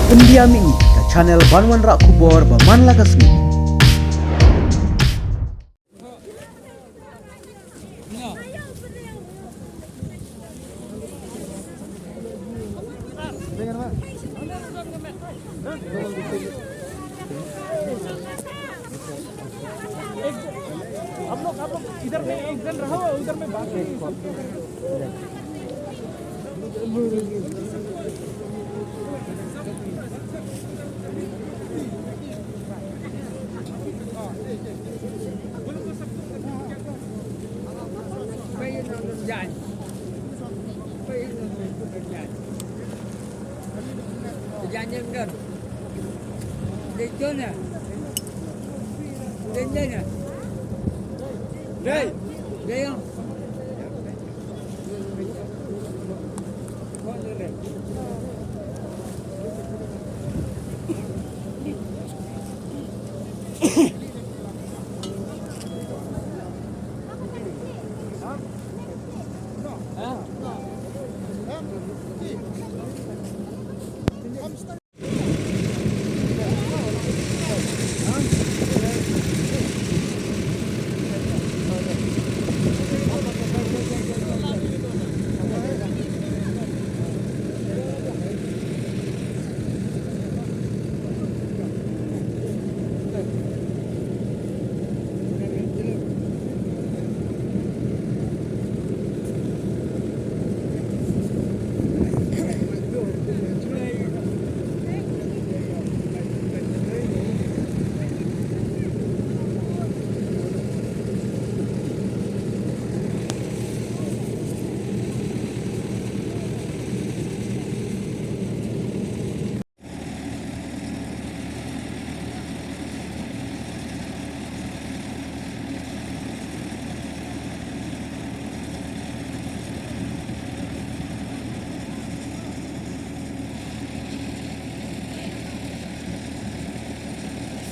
Pendiami ke channel Banwan Rak Kubor Baman Lagasmi. आप लोग इधर में एक जन रहो, उधर में बात Jangan kan, lejon ya, lejon ya, lejon.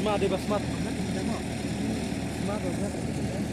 Smart, dia smart. Smart.